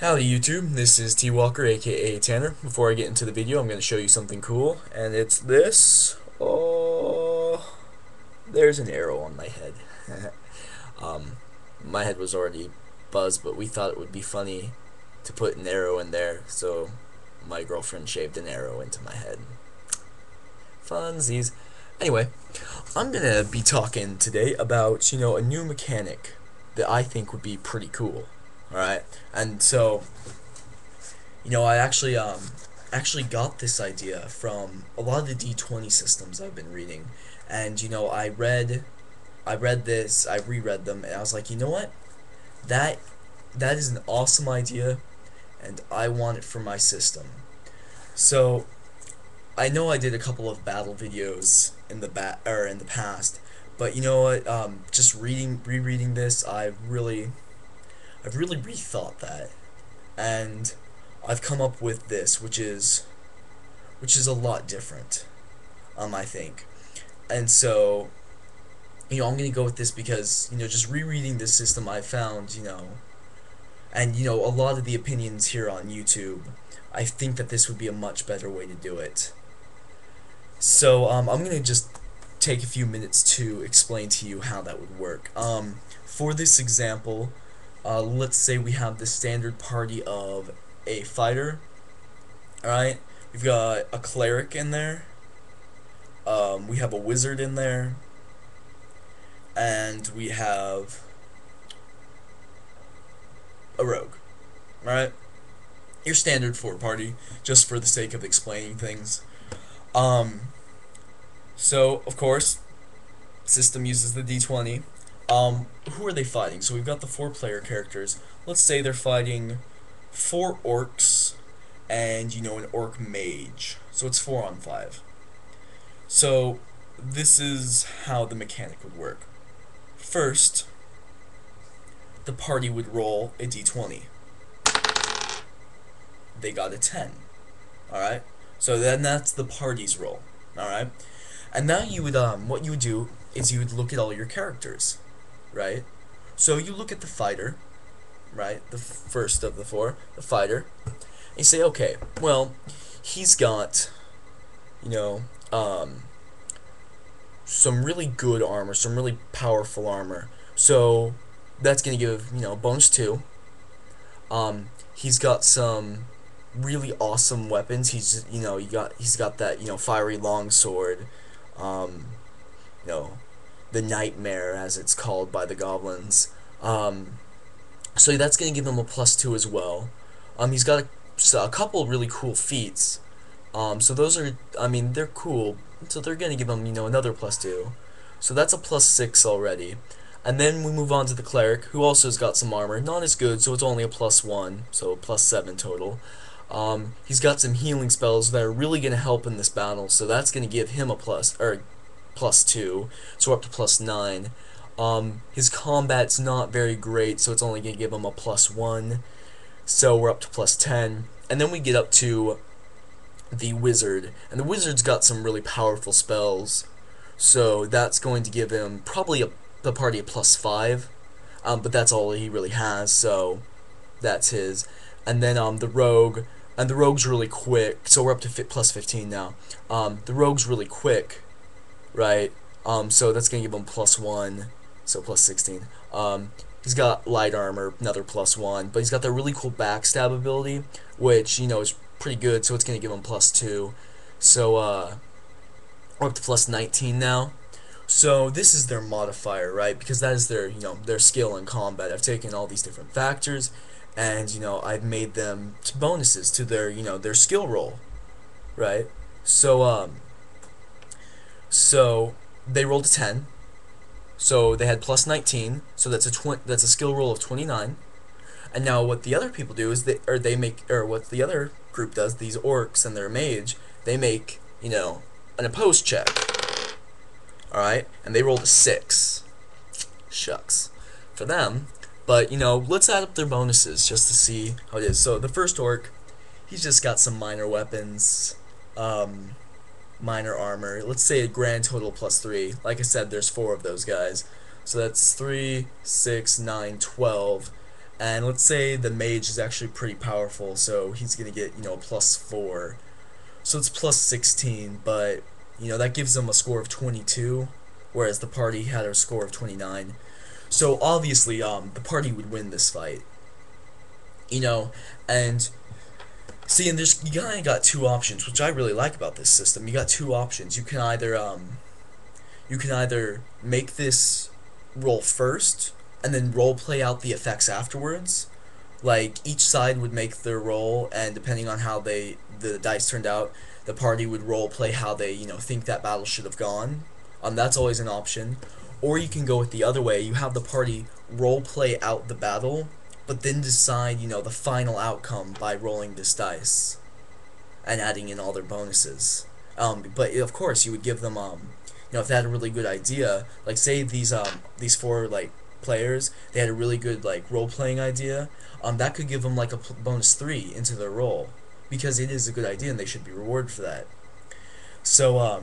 Howdy YouTube, this is T Walker aka Tanner. Before I get into the video, I'm going to show you something cool, and it's this. Oh, there's an arrow on my head. um, my head was already buzzed, but we thought it would be funny to put an arrow in there, so my girlfriend shaved an arrow into my head. Funsies. Anyway, I'm going to be talking today about, a new mechanic that I think would be pretty cool. Alright, and so I actually got this idea from a lot of the D20 systems I've been reading, and I read this, I reread them, and I was like, you know what, that that is an awesome idea, and I want it for my system. So I know I did a couple of battle videos in the past, but you know what, just rereading this, I've really rethought that, and I've come up with this, which is a lot different, I think. And so, I'm gonna go with this because just rereading this system, I found and a lot of the opinions here on YouTube, I think that this would be a much better way to do it. So I'm gonna just take a few minutes to explain to you how that would work. For this example, let's say we have the standard party of a fighter. Alright, we've got a cleric in there, we have a wizard in there, and we have a rogue. Alright, your standard four party, just for the sake of explaining things. Um, so, of course, system uses the D20. Who are they fighting? So we've got the four-player characters. Let's say they're fighting four orcs and an orc mage. So it's 4 on 5. So this is how the mechanic would work. First, the party would roll a d20. They got a 10. Alright? So then that's the party's roll. Alright? And now you would what you would do is you would look at all your characters. Right? So you look at the fighter, right? The first of the four, the fighter. And you say, okay, well, he's got, you know, um, some really good armor, some really powerful armor. So that's gonna give, bonus 2. He's got some really awesome weapons. He's got that, fiery longsword. Um, you know, the Nightmare, as it's called by the goblins. So that's gonna give him a +2 as well. He's got a couple really cool feats. So those are, they're cool. So they're gonna give him, another +2. So that's a +6 already. And then we move on to the cleric, who also has got some armor. Not as good, so it's only a +1, so +7 total. He's got some healing spells that are really gonna help in this battle. So that's gonna give him a +2, so we're up to +9. His combat's not very great, so it's only gonna give him a +1. So we're up to +10, and then we get up to the wizard, and the wizard's got some really powerful spells, so that's going to give him probably the party a +5, but that's all he really has, so that's his. And then the rogue, and the rogue's really quick, so we're up to +15 now. The rogue's really quick, right? So that's gonna give him +1, so +16. He's got light armor, another +1, but he's got that really cool backstab ability, which is pretty good, so it's gonna give him +2. So we're up to +19 now. So this is their modifier, right? Because that is their skill in combat. I've taken all these different factors, and I've made them bonuses to their skill roll, right? So they rolled a 10. So they had +19, so that's a skill roll of 29. And now what the other people do is what the other group does, these orcs and their mage, they make, an opposed check. Alright? And they rolled a 6. Shucks. For them. But, let's add up their bonuses just to see how it is. So the first orc, he's just got some minor weapons, minor armor. Let's say a grand total +3. Like I said, there's 4 of those guys. So that's 3, 6, 9, 12. And let's say the mage is actually pretty powerful, so he's gonna get, you know, +4. So it's +16, but you know that gives them a score of 22, whereas the party had a score of 29. So obviously, the party would win this fight. You know, and see, and there's you kind of got two options, which I really like about this system. You got two options. You can either make this roll first and then role play out the effects afterwards. Like each side would make their roll, and depending on how the dice turned out, the party would role play how they, you know, think that battle should have gone. That's always an option. Or you can go with the other way. You have the party role play out the battle, but then decide, you know, the final outcome by rolling this dice and adding in all their bonuses. But of course, you would give them, you know, if they had a really good idea, like say these four like players, they had a really good like role playing idea, that could give them like a bonus 3 into their role, because it is a good idea and they should be rewarded for that. So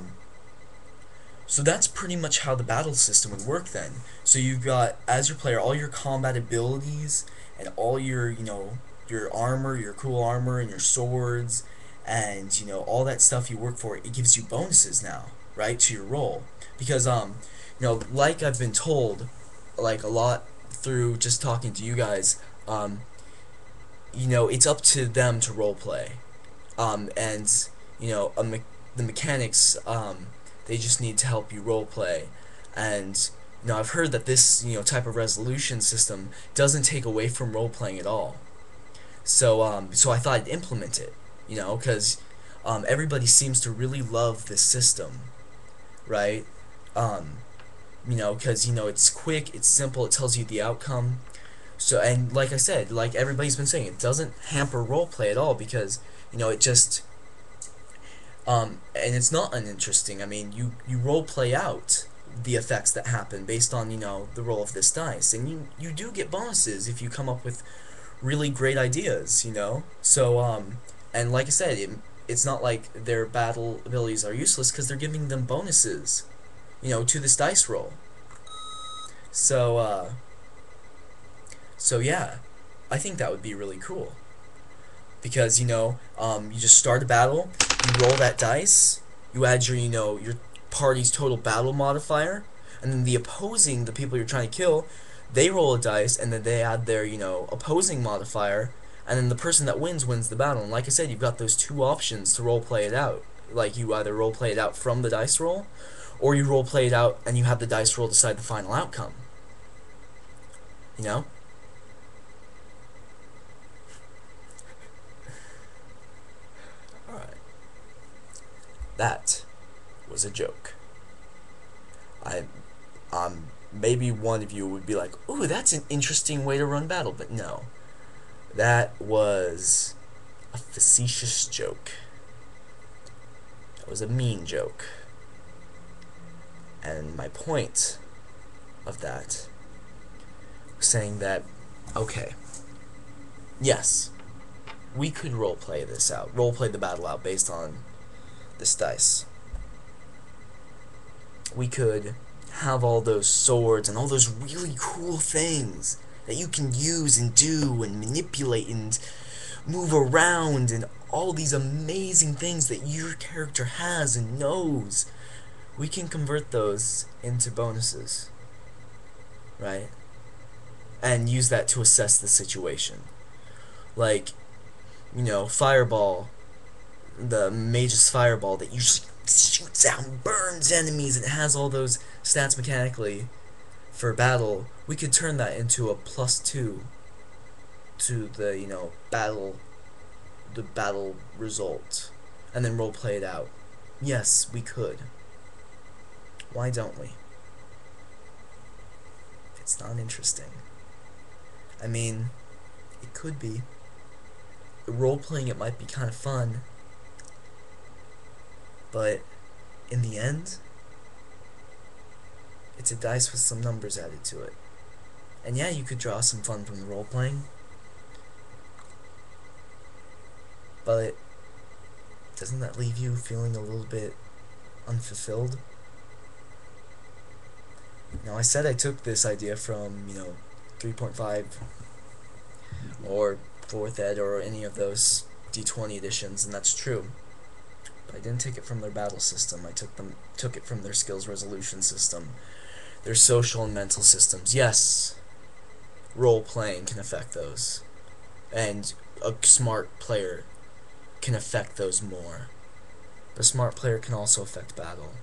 so that's pretty much how the battle system would work then. So you've got, as your player, all your combat abilities and all your, you know, your armor, your cool armor and your swords and, you know, all that stuff you work for, it gives you bonuses now, right, to your role. Because you know, like I've been told like a lot through just talking to you guys, you know, it's up to them to role play. And you know, the mechanics, they just need to help you role play. And you know, I've heard that this, you know, type of resolution system doesn't take away from role playing at all. So so I thought I'd implement it. You know, because everybody seems to really love this system, right? Um, you know, because you know it's quick, it's simple, it tells you the outcome. So, and like I said, like everybody's been saying, it doesn't hamper role play at all, because you know it just and it's not uninteresting. I mean, you role play out the effects that happen based on, you know, the roll of this dice, and you do get bonuses if you come up with really great ideas, you know. So and like I said, it's not like their battle abilities are useless, because they're giving them bonuses, you know, to this dice roll. So so yeah, I think that would be really cool, because you know, you just start a battle, you roll that dice, you add your, you know, your party's total battle modifier, and then the people you're trying to kill, they roll a dice, and then they add their, you know, opposing modifier, and then the person that wins the battle. And like I said, you've got those two options to role play it out. Like you either role play it out from the dice roll, or you role play it out and you have the dice roll decide the final outcome. You know? Alright. That was a joke. I maybe one of you would be like, "Ooh, that's an interesting way to run battle," but no. That was a facetious joke. That was a mean joke. And my point of that was saying that, okay, yes, we could roleplay this out, roleplay the battle out based on this dice. We could have all those swords and all those really cool things that you can use and do and manipulate and move around, and all these amazing things that your character has and knows. We can convert those into bonuses, right? And use that to assess the situation. Like, you know, Fireball, the mage's Fireball that you just shoots out and burns enemies, and it has all those stats mechanically for battle. We could turn that into a +2 to the, you know, the battle result, and then role play it out. Yes, we could. Why don't we? It's not interesting. I mean, it could be. Role playing it might be kind of fun, but in the end, it's a dice with some numbers added to it. And yeah, you could draw some fun from the role playing, but doesn't that leave you feeling a little bit unfulfilled? Now, I said I took this idea from, you know, 3.5 or 4th Ed, or any of those D20 editions, and that's true. But I didn't take it from their battle system. I took it from their skills resolution system, their social and mental systems. Yes, role playing can affect those, and a smart player can affect those more. But a smart player can also affect battle.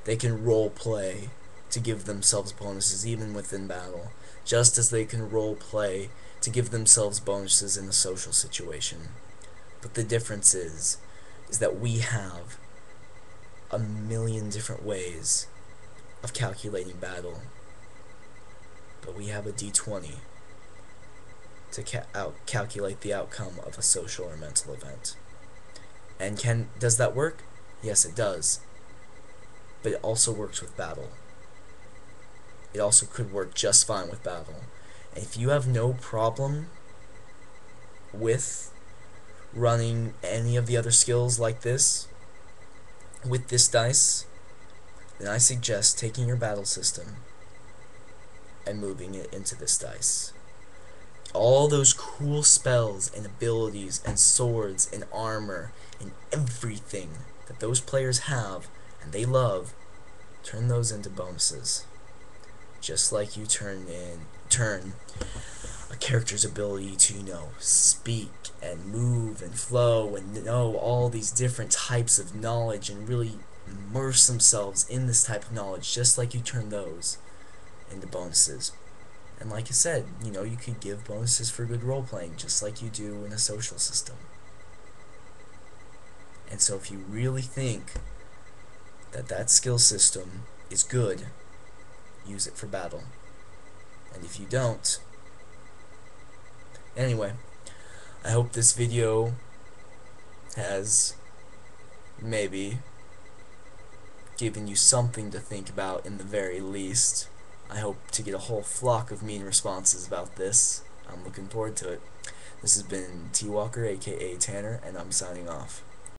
They can role play to give themselves bonuses even within battle, just as they can role play to give themselves bonuses in a social situation. But the difference is that we have a million different ways of calculating battle, but we have a d20 to calculate the outcome of a social or mental event. And does that work? Yes, it does. But it also works with battle. It also could work just fine with battle. And if you have no problem with running any of the other skills like this with this dice, then I suggest taking your battle system and moving it into this dice. All those cool spells and abilities and swords and armor and everything that those players have and they love, turn those into bonuses. Just like you turn a character's ability to, speak and move and flow and know all these different types of knowledge and really immerse themselves in this type of knowledge, just like you turn those into bonuses. And like I said, you could give bonuses for good role playing, just like you do in a social system. And so if you really think that skill system is good, use it for battle. And if you don't, anyway, I hope this video has maybe given you something to think about in the very least. I hope to get a whole flock of mean responses about this. I'm looking forward to it. This has been T Walker, aka Tanner, and I'm signing off.